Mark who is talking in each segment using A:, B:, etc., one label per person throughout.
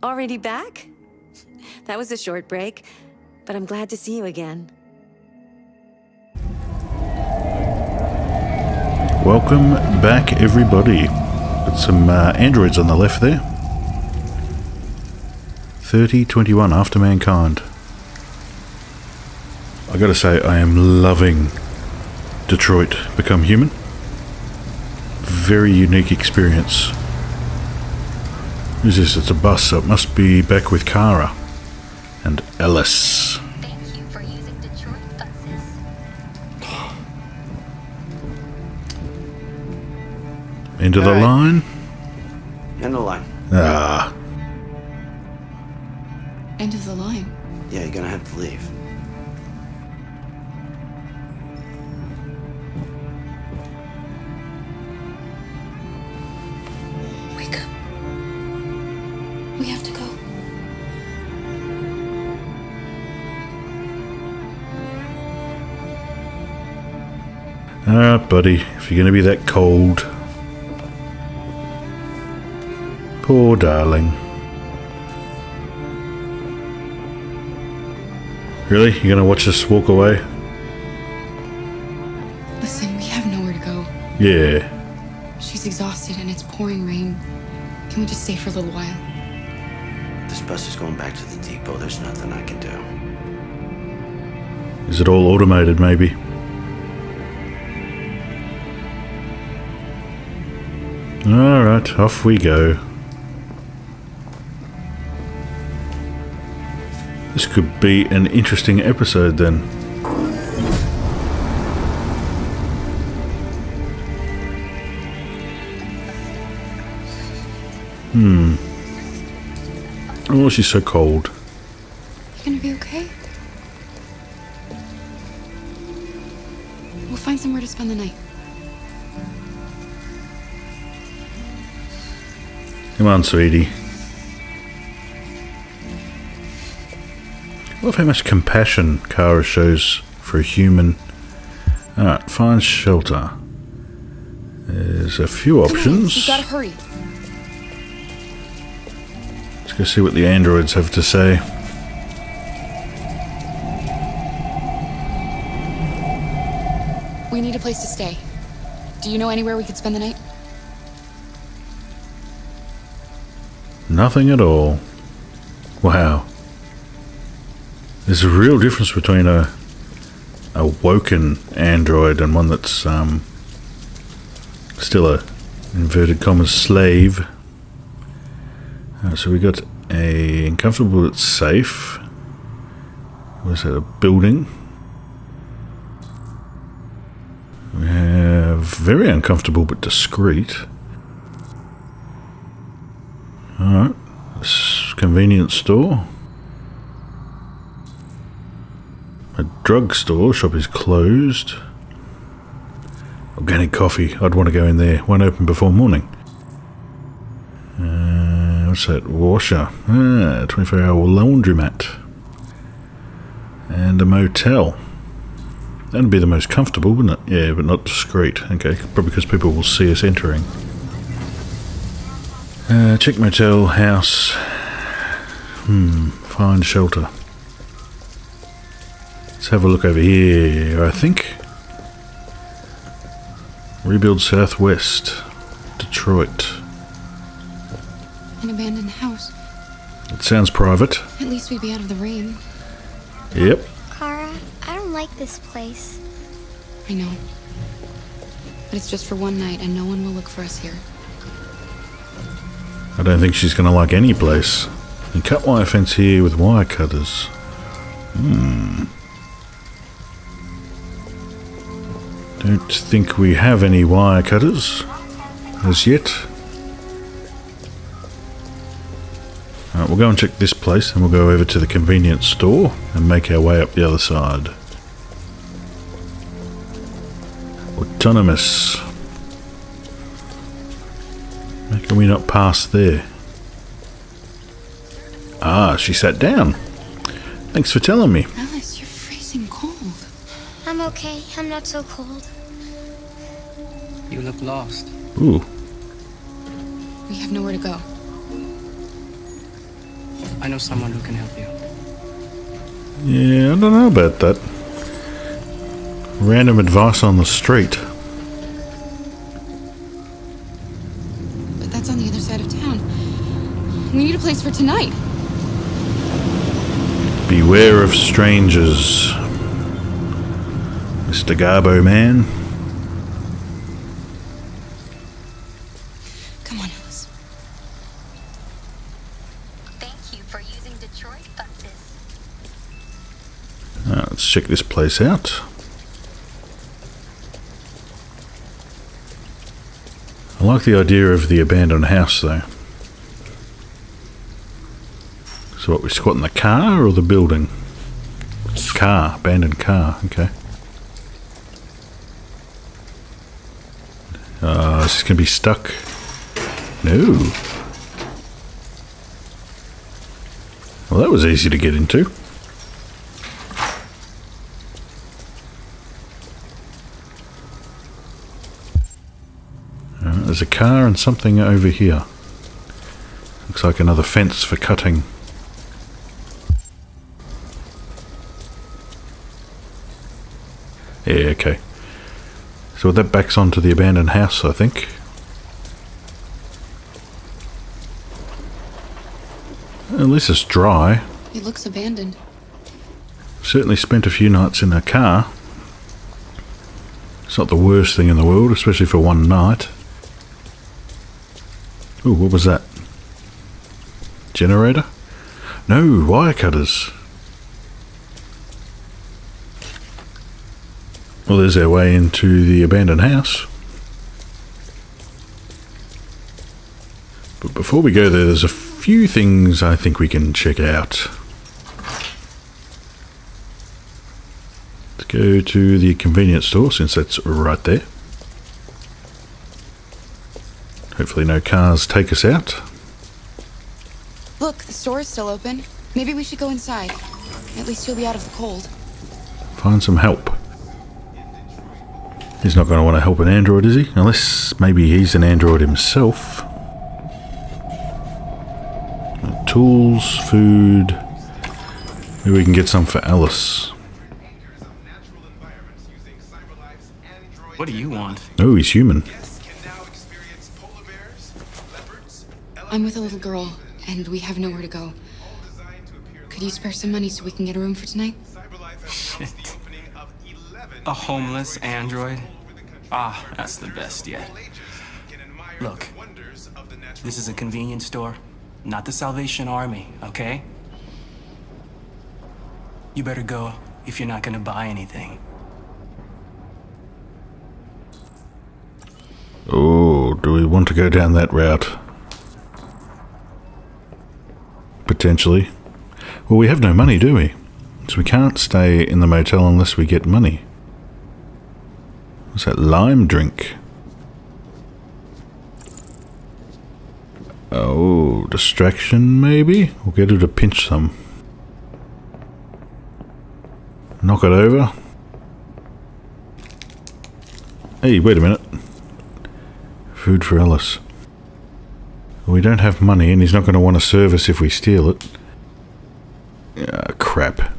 A: Already back? That was a short break, but I'm glad to see you again.
B: Welcome back, everybody. Got some androids on the left there. 3021 After Mankind. I gotta say, I am loving Detroit Become Human. Very unique experience. Who's this? It's a bus, so it must be back with Kara and Ellis.
C: Thank you for using Detroit buses.
B: End of the
D: All right.
B: line?
D: End of the line.
B: Ah.
E: End of the line.
D: Yeah, you're gonna have to leave.
E: Wake up. We have to go.
B: Alright, buddy. If you're gonna be that cold. Poor darling. Really? You're gonna watch us walk away?
E: Listen, we have nowhere to go.
B: Yeah.
E: She's exhausted and it's pouring rain. Can we just stay for a little while?
D: This bus is going back to the depot. There's nothing I can do.
B: Is it all automated, maybe? Alright, off we go. This could be an interesting episode then. Oh, she's so cold.
E: You gonna be okay? We'll find somewhere to spend the night.
B: Come on, sweetie. I love how much compassion Kara shows for a human. Alright, find shelter. There's a few options.
E: We've gotta hurry.
B: Let's go see what the androids have to say.
E: We need a place to stay. Do you know anywhere we could spend the night?
B: Nothing at all. Wow. There's a real difference between a woken android and one that's still a inverted commas slave. So we got a uncomfortable but safe. Was that a building? We have very uncomfortable but discreet. Alright. Convenience store. A drugstore. Shop is closed. Organic coffee. I'd want to go in there. Won't open before morning. What's that? Washer. 24-hour laundromat. And a motel. That'd be the most comfortable, wouldn't it? Yeah, but not discreet. Okay, probably because people will see us entering. Check motel, house. Find shelter. Let's have a look over here, I think. Rebuild Southwest. Detroit.
E: An abandoned house.
B: It sounds private.
E: At least we'd be out of the rain.
B: Yep.
C: Kara, I don't like this place.
E: I know. But it's just for one night and no one will look for us here.
B: I don't think she's going to like any place. And cut wire fence here with wire cutters. Don't think we have any wire cutters as yet. Alright, we'll go and check this place, and we'll go over to the convenience store and make our way up the other side. Autonomous. How can we not pass there? Ah, she sat down. Thanks for telling me.
E: Alice, you're freezing cold.
C: I'm okay. I'm not so cold.
F: You look lost.
B: Ooh.
E: We have nowhere to go.
F: I know someone who can help you.
B: Yeah, I don't know about that. Random advice on the street.
E: But that's on the other side of town. We need a place for tonight.
B: Beware of strangers, Mr. Garbo man.
E: Come on, Alice.
C: Thank you for using Detroit buses.
B: Let's check this place out. I like the idea of the abandoned house though. So what, we squat in the car or the building? Car, abandoned car, okay. Is this going to be stuck? No. Well, that was easy to get into. There's a car and something over here. Looks like another fence for cutting. Yeah, okay. So that backs onto the abandoned house, I think. At least it's dry.
E: It looks abandoned.
B: Certainly spent a few nights in a car. It's not the worst thing in the world, especially for one night. Ooh, what was that? Generator? No, wire cutters. Well, there's our way into the abandoned house. But before we go there, there's a few things I think we can check out. Let's go to the convenience store, since that's right there. Hopefully no cars take us out.
E: Look, the store is still open. Maybe we should go inside. At least you'll be out of the cold.
B: Find some help. He's not going to want to help an android, is he? Unless maybe he's an android himself. Tools, food. Maybe we can get some for Alice.
F: What do you want?
B: Oh, he's human.
E: I'm with a little girl, and we have nowhere to go. Could you spare some money so we can get a room for tonight?
F: Shit. A homeless android? Ah, that's the best yet. Look, this is a convenience store, not the Salvation Army, okay? You better go if you're not gonna buy anything.
B: Oh, do we want to go down that route? Potentially. Well, we have no money, do we? So we can't stay in the motel unless we get money. What's that lime drink? Oh, distraction maybe? We'll get her to pinch some. Knock it over. Hey, wait a minute. Food for Alice. We don't have money and he's not going to want to serve us if we steal it. Ah, crap.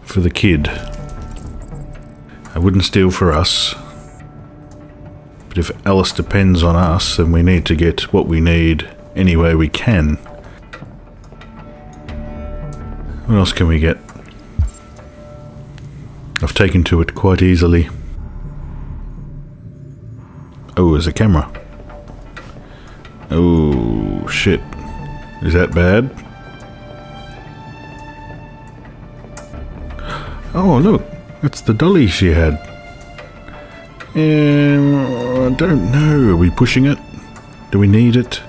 B: For the kid. I wouldn't steal for us. But if Alice depends on us, then we need to get what we need any way we can. What else can we get? I've taken to it quite easily. Oh, there's a camera. Oh, shit. Is that bad? Oh, look. That's the dolly she had. I don't know. Are we pushing it? Do we need it?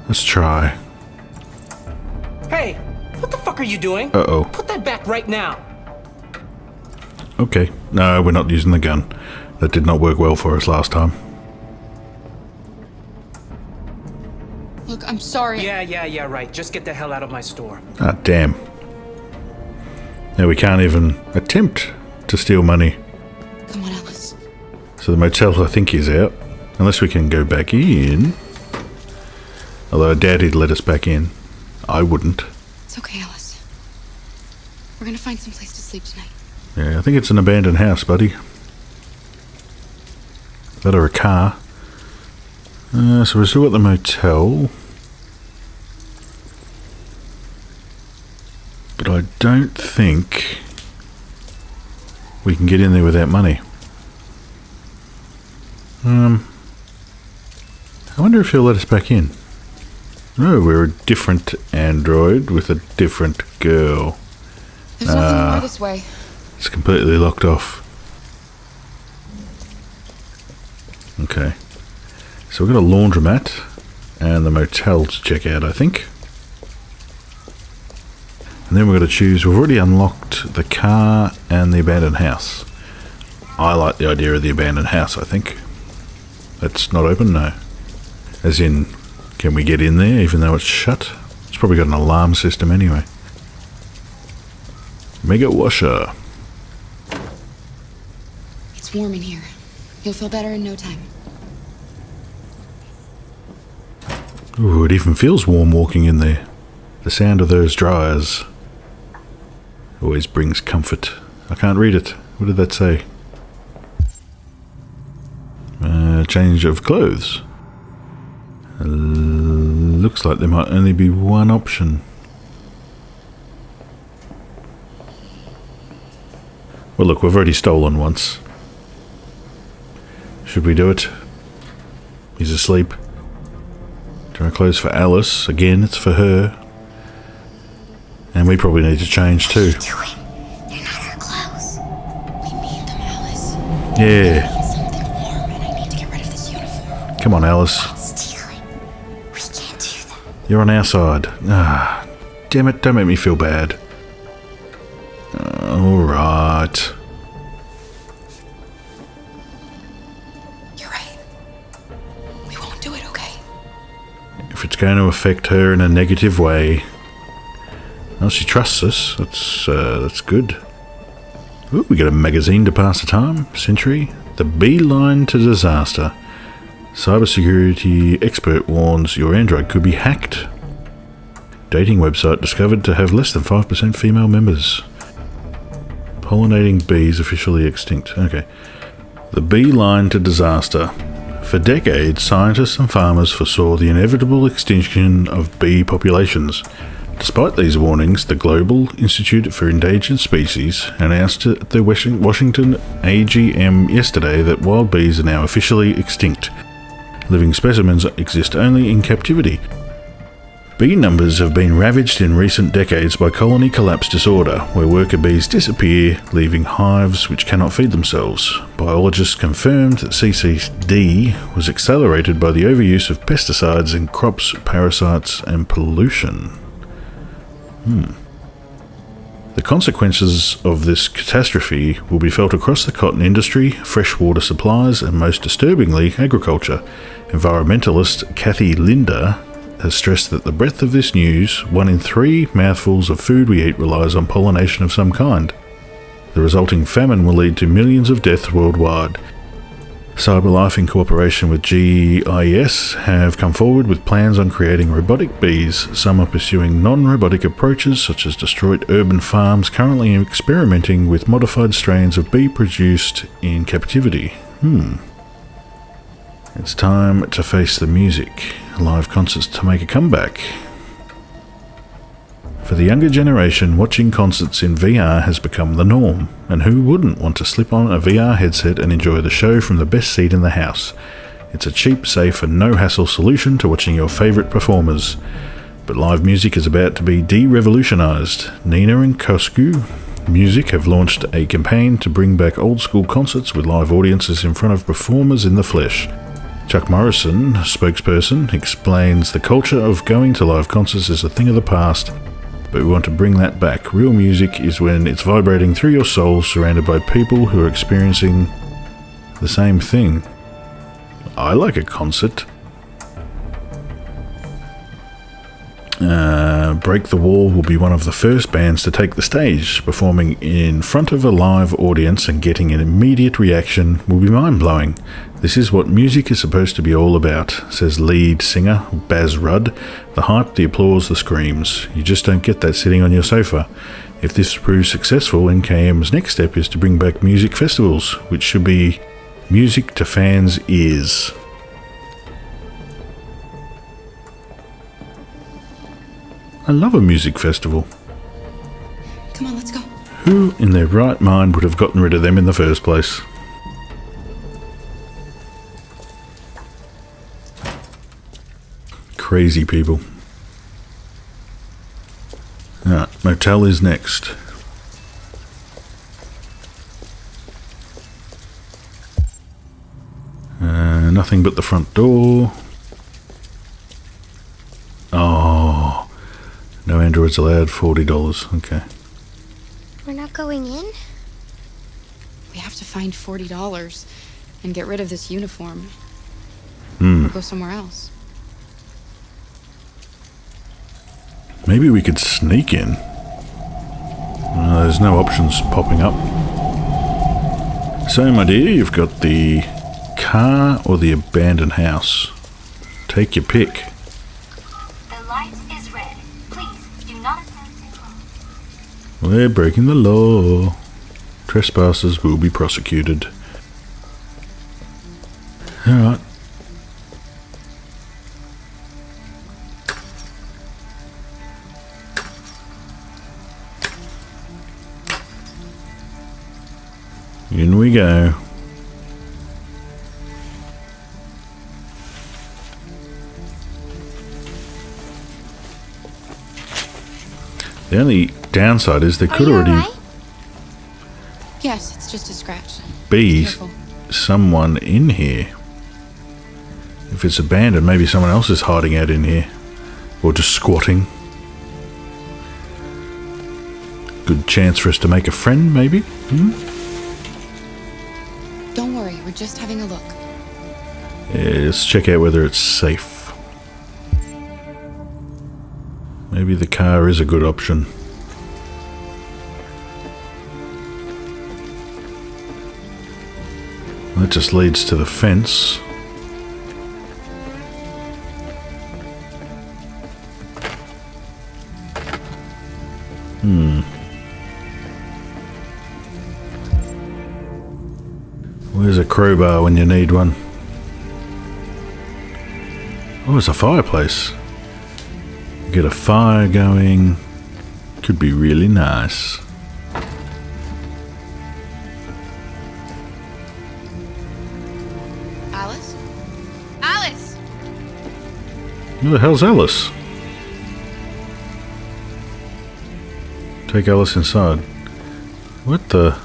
B: Let's try.
G: Hey, what the fuck are you doing?
B: Uh-oh.
G: Put that back right now.
B: Okay. No, we're not using the gun. That did not work well for us last time.
E: Look, I'm sorry.
G: Yeah, right. Just get the hell out of my store.
B: Ah, damn. Now we can't even attempt to steal money.
E: Come on, Alice.
B: So the motel, I think, is out. Unless we can go back in. Although I doubt he'd let us back in. I wouldn't.
E: It's okay, Alice. We're gonna find some place to sleep tonight.
B: Yeah, I think it's an abandoned house, buddy. That or a car. So we're still at the motel. But I don't think we can get in there without money. I wonder if he'll let us back in. No, we're a different android with a different girl.
E: There's nothing more this way.
B: It's completely locked off. Okay. So we've got a laundromat and the motel to check out, I think. And then we've got to choose. We've already unlocked the car and the abandoned house. I like the idea of the abandoned house, I think. That's not open? No. As in, can we get in there even though it's shut? It's probably got an alarm system anyway. Mega washer.
E: It's warm in here. You'll feel better in no time.
B: Ooh, it even feels warm walking in there. The sound of those dryers always brings comfort. I can't read it. What did that say? Change of clothes. Looks like there might only be one option. Well, look, we've already stolen once. Should we do it? He's asleep. Dry clothes for Alice. Again, it's for her. And we probably need to change too.
C: They're not our clothes.
E: We made them, Alice.
B: Yeah.
E: I need something warm, and I need to get rid of this uniform.
B: Come on, Alice.
C: Stealing. We can't do that.
B: You're on our side. Ah, damn it, don't make me feel bad. Alright.
E: You're right. We won't do it, okay?
B: If it's going to affect her in a negative way. Well, she trusts us. That's good. Ooh, we got a magazine to pass the time. Century. The beeline to disaster. Cybersecurity expert warns your android could be hacked. Dating website discovered to have less than 5% female members. Pollinating bees officially extinct. Okay. The beeline to disaster. For decades, scientists and farmers foresaw the inevitable extinction of bee populations. Despite these warnings, the Global Institute for Endangered Species announced at the Washington AGM yesterday that wild bees are now officially extinct. Living specimens exist only in captivity. Bee numbers have been ravaged in recent decades by colony collapse disorder, where worker bees disappear, leaving hives which cannot feed themselves. Biologists confirmed that CCD was accelerated by the overuse of pesticides in crops, parasites, and pollution. The consequences of this catastrophe will be felt across the cotton industry, freshwater supplies, and most disturbingly, agriculture. Environmentalist Kathy Linder has stressed that the breadth of this news, 1 in 3 mouthfuls of food we eat relies on pollination of some kind. The resulting famine will lead to millions of deaths worldwide. CyberLife, in cooperation with GIS, have come forward with plans on creating robotic bees. Some are pursuing non-robotic approaches, such as destroyed urban farms currently experimenting with modified strains of bee produced in captivity. It's time to face the music. Live concerts to make a comeback. For the younger generation, watching concerts in VR has become the norm, and who wouldn't want to slip on a VR headset and enjoy the show from the best seat in the house? It's a cheap, safe, and no-hassle solution to watching your favourite performers. But live music is about to be de-revolutionised. Nina and Kosku Music have launched a campaign to bring back old-school concerts with live audiences in front of performers in the flesh. Chuck Morrison, spokesperson, explains the culture of going to live concerts is a thing of the past, but we want to bring that back. Real music is when it's vibrating through your soul, surrounded by people who are experiencing the same thing. I like a concert. Break the Wall will be one of the first bands to take the stage. Performing in front of a live audience and getting an immediate reaction will be mind-blowing. This is what music is supposed to be all about, says lead singer Baz Rudd. The hype, the applause, the screams. You just don't get that sitting on your sofa. If this proves successful, NKM's next step is to bring back music festivals, which should be music to fans' ears. I love a music festival.
E: Come on, let's go.
B: Who in their right mind would have gotten rid of them in the first place? Crazy people. Alright, motel is next. Nothing but the front door. Oh, no androids allowed, $40. Okay.
C: We're not going in?
E: We have to find $40 and get rid of this uniform.
B: Hmm.
E: Or go somewhere else.
B: Maybe we could sneak in. There's no options popping up. So, my dear, you've got the car or the abandoned house. Take your pick.
C: The light is red. Please do not attempt to cross.
B: We're breaking the law. Trespassers will be prosecuted. Alright. In we go. The only downside is there
C: Are
B: could
C: you
B: already
C: alright?
E: Yes, it's just a scratch.
B: be
E: Careful.
B: someone in here. If it's abandoned, maybe someone else is hiding out in here. Or just squatting. Good chance for us to make a friend, maybe?
E: Don't worry, we're just having a look.
B: Yeah, let's check out whether it's safe. Maybe the car is a good option. That just leads to the fence. Where's a crowbar when you need one? Oh, it's a fireplace. Get a fire going. Could be really nice.
E: Alice? Alice!
B: Who the hell's Alice? Take Alice inside. What the?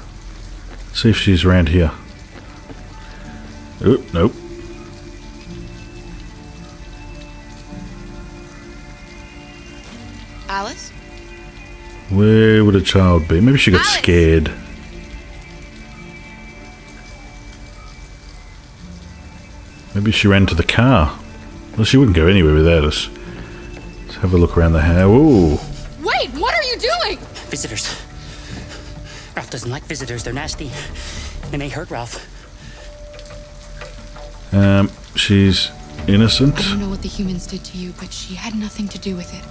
B: Let's see if she's around here. Oh, nope.
E: Alice?
B: Where would a child be? Maybe she got
E: Alice!
B: scared. Maybe she ran to the car. Well, she wouldn't go anywhere without us. Let's have a look around the house. Ooh.
E: Wait, what are you doing?
G: Visitors. Ralph doesn't like visitors. They're nasty. They may hurt Ralph.
B: She's innocent.
E: I don't know what the humans did to you, but she had nothing to do with it.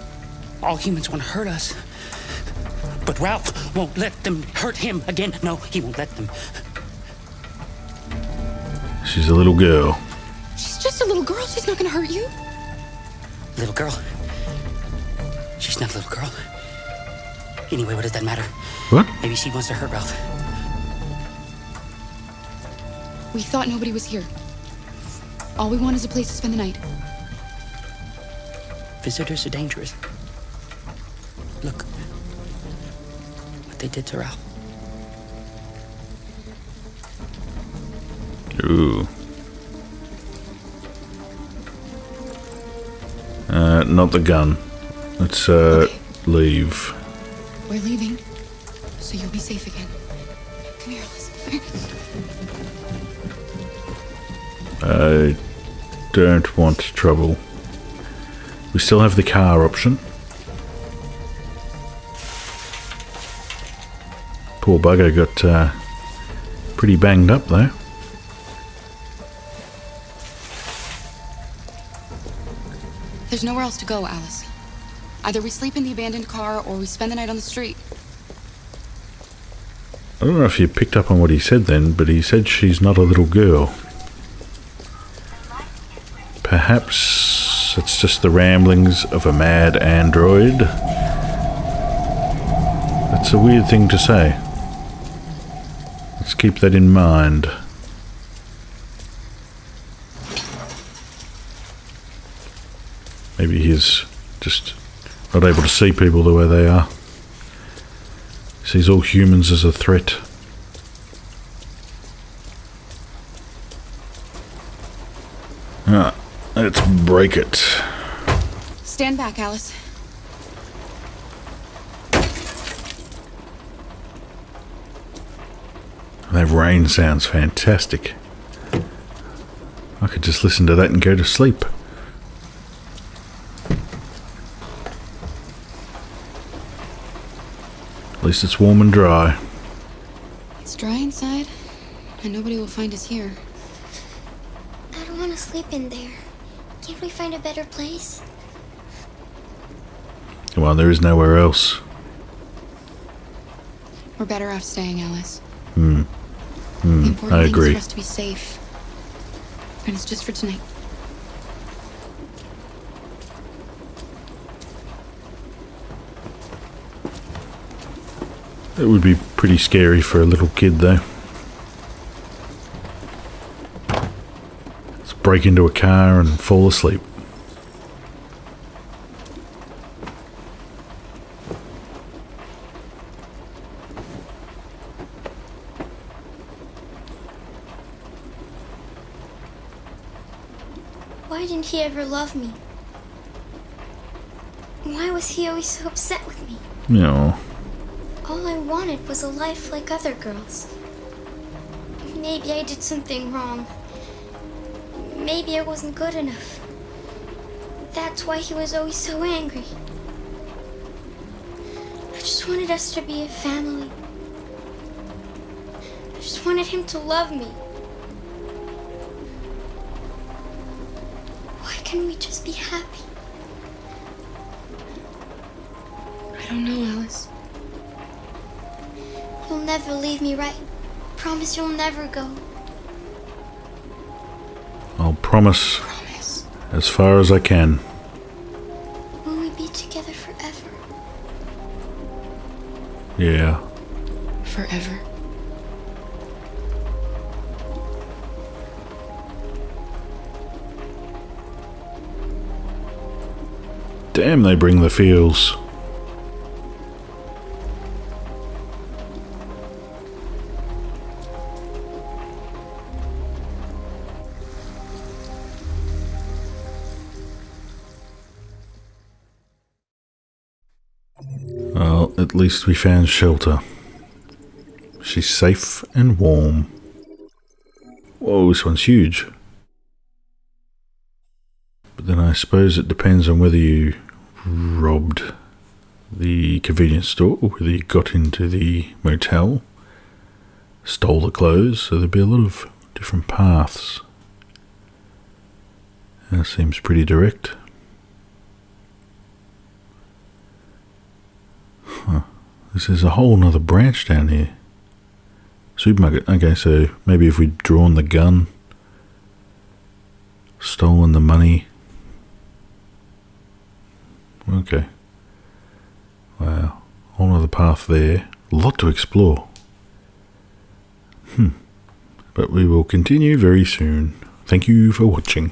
G: All humans want to hurt us. But Ralph won't let them hurt him again. No, he won't let them.
B: She's a little girl.
E: She's just a little girl. She's not gonna hurt you.
G: Little girl. She's not a little girl. Anyway, what does that matter?
B: What?
G: Maybe she wants to hurt Ralph.
E: We thought nobody was here. All we want is a place to spend the night.
G: Visitors are dangerous. Look. What they did to Ralph.
B: Ooh. Not the gun. Let's,
E: Okay.
B: leave.
E: We're leaving, so you'll be safe again. Come here, Alice.
B: I don't want trouble. We still have the car option. Poor bugger got pretty banged up though.
E: There's nowhere else to go, Alice. Either we sleep in the abandoned car or we spend the night on the street.
B: I don't know if you picked up on what he said then, but he said she's not a little girl. Perhaps it's just the ramblings of a mad android. That's a weird thing to say. Let's keep that in mind. Maybe he's just not able to see people the way they are. Sees all humans as a threat. Alright, let's break it.
E: Stand back, Alice.
B: That rain sounds fantastic. I could just listen to that and go to sleep. At least it's warm and dry.
E: It's dry inside, and nobody will find us here.
H: I don't want to sleep in there. Can't we find a better place?
B: Well, there is nowhere else.
E: We're better off staying, Alice.
B: The
E: important
B: I
E: thing
B: agree.
E: is for us to be safe. And it's just for tonight.
B: It would be pretty scary for a little kid, though. Let's break into a car and fall asleep.
H: Why didn't he ever love me? Why was he always so upset with me?
B: No.
H: All I wanted was a life like other girls. Maybe I did something wrong. Maybe I wasn't good enough. That's why he was always so angry. I just wanted us to be a family. I just wanted him to love me. Why can't we just be happy?
E: I don't know, Alice.
H: You'll never leave me, right? Promise you'll never go.
B: I'll promise
E: Promise.
B: as far as I can.
H: Will we be together forever?
B: Yeah.
E: Forever.
B: Damn, they bring the feels. Well, at least we found shelter. She's safe and warm. Whoa, this one's huge. But then I suppose it depends on whether you robbed the convenience store or whether you got into the motel, stole the clothes, so there'd be a lot of different paths. That seems pretty direct. Huh. This is a whole nother branch down here. Supermarket. Okay, so maybe if we'd drawn the gun, stolen the money. Okay. Wow. Whole nother path there. A lot to explore. But we will continue very soon. Thank you for watching.